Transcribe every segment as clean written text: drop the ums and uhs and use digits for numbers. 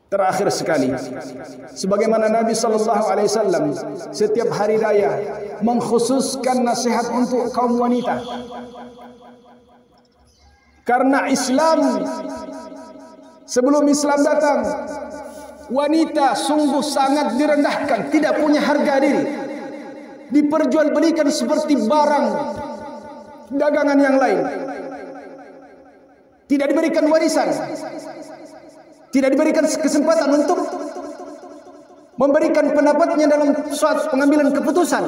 Terakhir sekali, sebagaimana Nabi Sallallahu Alaihi Wasallam setiap hari raya mengkhususkan nasihat untuk kaum wanita, karena Islam, sebelum Islam datang, wanita sungguh sangat direndahkan, tidak punya harga diri, diperjualbelikan seperti barang dagangan yang lain, tidak diberikan warisan, tidak diberikan kesempatan untuk memberikan pendapatnya dalam suatu pengambilan keputusan.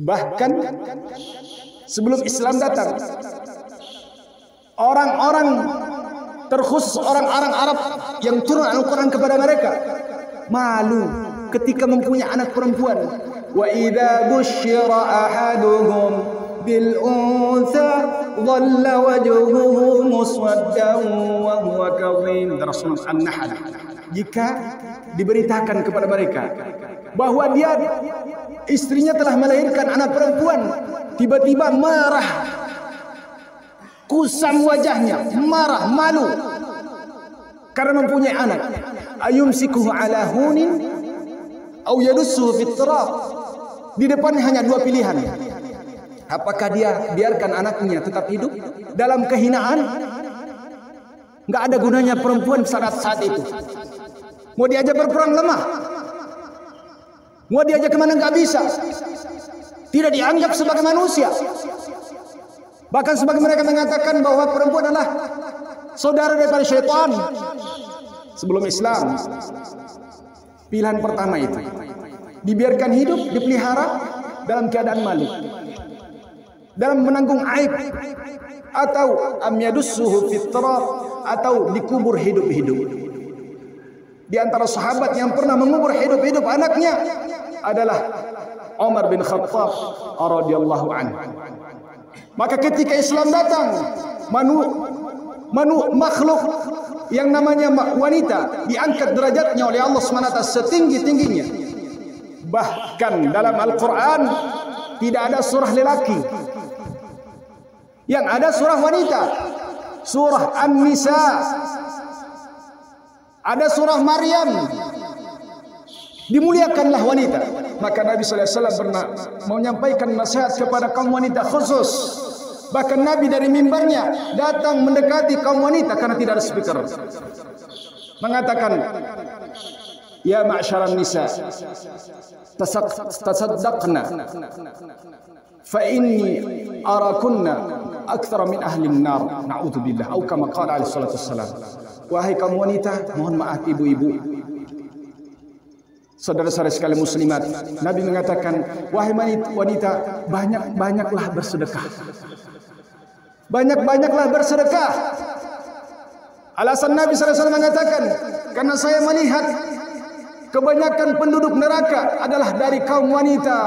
Bahkan sebelum Islam datang, orang-orang terkhusus orang-orang Arab yang turun Al-Quran kepada mereka malu ketika mempunyai anak perempuan. Wa idza busyira ahaduhum bil untha dhalla wajhuhu muswaddan wa huwa kadhim. Rasul An-Nahl. Jika diberitakan kepada mereka bahwa dia istrinya telah melahirkan anak perempuan, tiba-tiba marah, kusam wajahnya, marah, malu karena mempunyai anak. Ayumsikuhu ala hunin au yadussuhu fit turab. Di depannya hanya dua pilihan. Apakah dia biarkan anaknya tetap hidup dalam kehinaan? Enggak ada gunanya perempuan saat itu. Mau diajak berperang lemah, mau diajak kemana enggak bisa, tidak dianggap sebagai manusia. Bahkan sebagian mereka mengatakan bahwa perempuan adalah saudara daripada syaitan. Sebelum Islam, pilihan pertama itu dibiarkan hidup, dipelihara dalam keadaan malu, dalam menanggung aib, atau am yadussuhu fit turab, atau dikubur hidup-hidup. Di antara sahabat yang pernah mengubur hidup-hidup anaknya adalah Umar bin Khattab radhiyallahu anhu. Maka ketika Islam datang, makhluk yang namanya wanita diangkat derajatnya oleh Allah SWT setinggi-tingginya. Bahkan dalam Al-Quran tidak ada surah lelaki, yang ada surah wanita. Surah An-Nisa, ada surah Maryam. Dimuliakanlah wanita. Maka Nabi SAW pernah menyampaikan nasihat kepada kaum wanita khusus. Bahkan Nabi dari mimbarnya datang mendekati kaum wanita karena tidak ada speaker, mengatakan, ya ma'syaran nisa, tasaddaqna fa inni arakunna aktsara min ahli an-nar na'udzubillah, atau kama qala alaihi salatu wassalam. Wahai kaum wanita, mohon maaf ibu-ibu, saudara-saudara sekalian muslimat, Nabi mengatakan, wahai wanita, banyak-banyaklah bersedekah. Banyak-banyaklah bersedekah. Alasan Nabi SAW mengatakan, karena saya melihat kebanyakan penduduk neraka adalah dari kaum wanita.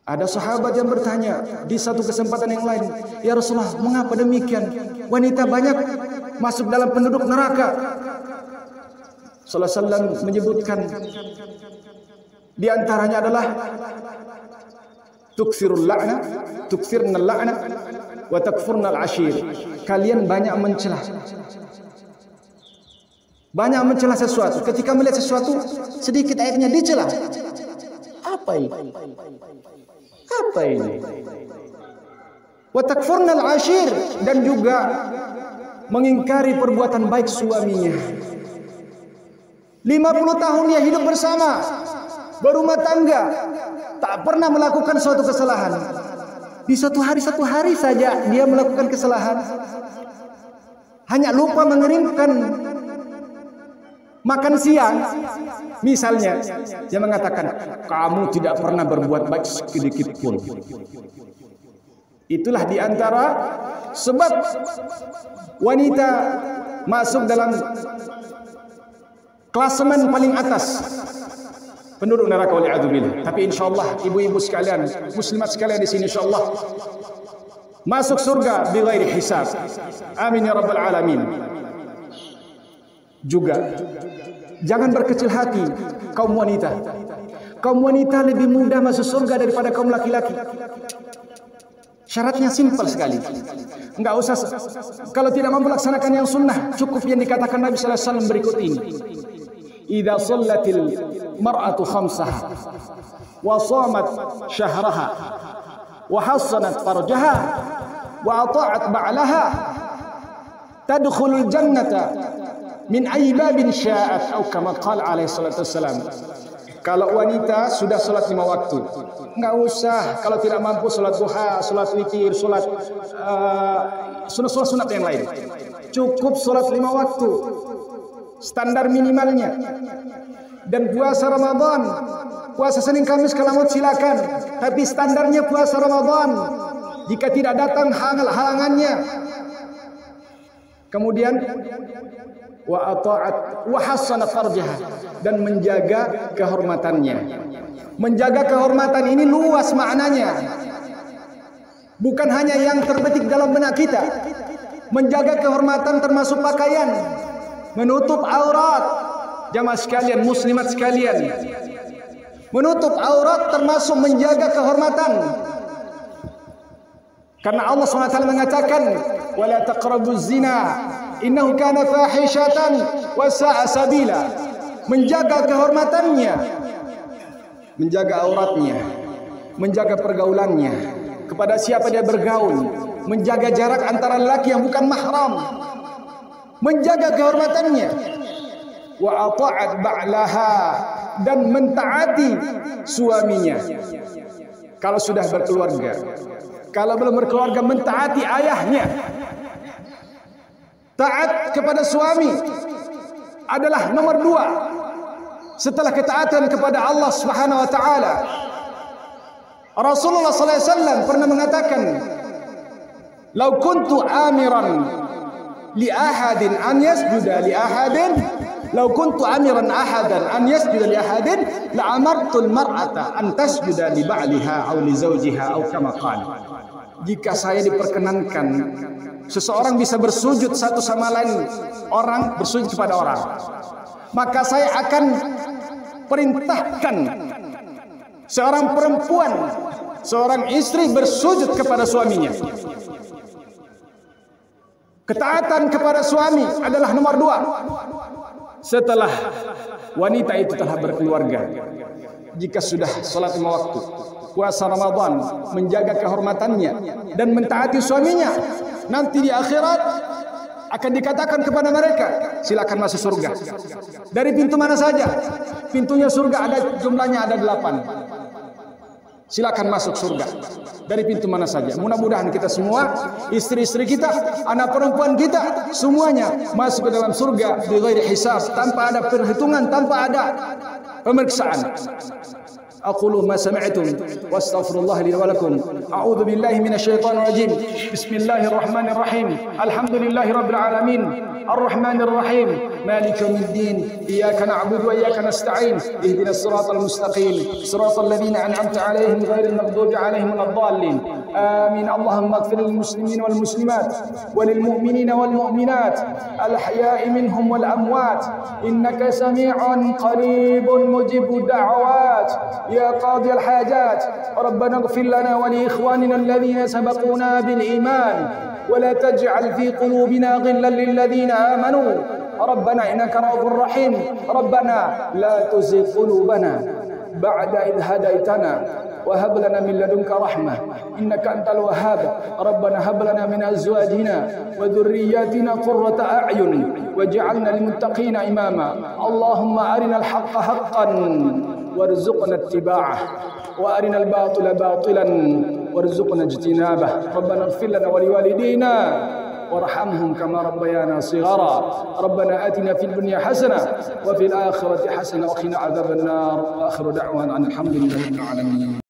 Ada sahabat yang bertanya di satu kesempatan yang lain, ya Rasulullah, mengapa demikian? Wanita banyak masuk dalam penduduk neraka. Sallallahu alaihi wasallam menyebutkan di antaranya adalah tukthirna al-la'na wa takfurna al-ashir. Kalian banyak mencela. Banyak mencela sesuatu. Ketika melihat sesuatu sedikit aibnya dicela. Apa ini? Apa ini? Wa takfurna al-ashir, dan juga mengingkari perbuatan baik suaminya. 50 tahun dia hidup bersama, berumah tangga, tak pernah melakukan suatu kesalahan. Di satu hari saja dia melakukan kesalahan. Hanya lupa mengirimkan makan siang. Misalnya, dia mengatakan, kamu tidak pernah berbuat baik sedikit pun. Itulah diantara sebab wanita masuk dalam klasemen paling atas penduduk neraka waliyadzubillah. Tapi insyaallah ibu-ibu sekalian, muslimat sekalian di sini insyaallah masuk surga bighairi hisab. Amin ya rabbal alamin. Juga jangan berkecil hati kaum wanita. Kaum wanita lebih mudah masuk surga daripada kaum laki-laki. Syaratnya simpel sekali. Enggak usah, kalau tidak mampu laksanakan yang sunnah, cukup yang dikatakan Nabi sallallahu alaihi wasallam berikut ini. Idza shallatil mar'atu khamsaha wa shamat syahraha wa hassanat farjaha wa ata'at ba'laha tadkhulul jannata min ayyi babin sya'at, atau kama qala alaihi salatu wasallam. Kalau wanita sudah sholat 5 waktu, enggak usah kalau tidak mampu sholat duha, sholat witir, sholat sunat yang lain. Cukup sholat 5 waktu, standar minimalnya. Dan puasa Ramadan, puasa Senin Kamis kalau mau silakan, tapi standarnya puasa Ramadan. Jika tidak datang halangannya. Kemudian wa ata'at wa hasanat farjaha, dan menjaga kehormatannya. Menjaga kehormatan ini luas maknanya. Bukan hanya yang terbetik dalam benak kita. Menjaga kehormatan termasuk pakaian, menutup aurat. Jamaah sekalian, muslimat sekalian, menutup aurat termasuk menjaga kehormatan. Karena Allah SWT mengatakan, wala taqrabuz zina innahu kana fahishatan wa sa'a sabila. Menjaga kehormatannya, menjaga auratnya, menjaga pergaulannya, kepada siapa dia bergaul, menjaga jarak antara lelaki yang bukan mahram, menjaga kehormatannya. Wa ata'at ba'laha, dan mentaati suaminya kalau sudah berkeluarga. Kalau belum berkeluarga, mentaati ayahnya. Taat kepada suami adalah nomor 2 setelah ketaatan kepada Allah Subhanahu wa taala. Rasulullah sallallahu alaihi wasallam pernah mengatakan, "Lau kuntu amiran li ahadin an yasjuda li ahadin, lau kuntu amiran ahadan an yasjuda li ahadin, la amartul mar'ata an tasjuda li ba'liha aw li zawjiha aw kama qala." Jika saya diperkenankan seseorang bisa bersujud satu sama lain, orang bersujud kepada orang, maka saya akan perintahkan seorang perempuan, seorang istri bersujud kepada suaminya. Ketaatan kepada suami adalah nomor 2 setelah wanita itu telah berkeluarga. Jika sudah salat 5 waktu, puasa Ramadan, menjaga kehormatannya dan mentaati suaminya, nanti di akhirat akan dikatakan kepada mereka, silakan masuk surga. Dari pintu mana saja? Pintunya surga ada jumlahnya ada 8. Silakan masuk surga. Dari pintu mana saja. Mudah-mudahan kita semua, istri-istri kita, anak perempuan kita, semuanya masuk ke dalam surga bi ghairi hisab, tanpa ada perhitungan, tanpa ada pemeriksaan. أقول ما سمعتم واستغفر الله لي ولكم. أعوذ بالله من الشيطان الرجيم. بسم الله الرحمن الرحيم. الحمد لله رب العالمين الرحمن الرحيم مالك يوم الدين. إياك نعبد وإياك نستعين. اهدنا الصراط المستقيم صراط الذين أنعمت عليهم غير المغضوب عليهم ولا الضالين. آمين. اللهم اغفر للمسلمين والمسلمات وللمؤمنين والمؤمنات الأحياء منهم والأموات إنك سميع قريب مجيب الدعوات يا قاضي الحاجات. ربنا اغفر لنا ولإخواننا الذين سبقونا بالإيمان ولا تجعل في قلوبنا غلا للذين آمنوا ربنا إنك رؤوف رحيم. ربنا لا تزغ قلوبنا بعد إذ هديتنا وهب لنا من لدنك رحمة إنك أنت الوهاب. ربنا هب لنا من أزواجنا وذرياتنا قرة أعين واجعلنا للمتقين إماما. اللهم أرنا الحق حقا وارزقنا اتباعه وأرنا الباطل باطلا وارزقنا اجتنابه. ربنا اغفر لنا ولوالدينا وارحمهم كما ربيانا صغارا. ربنا آتنا في الدنيا حسنة وفي الآخرة حسنة وقنا عذاب النار. وآخر دعوانا أن الحمد لله رب العالمين.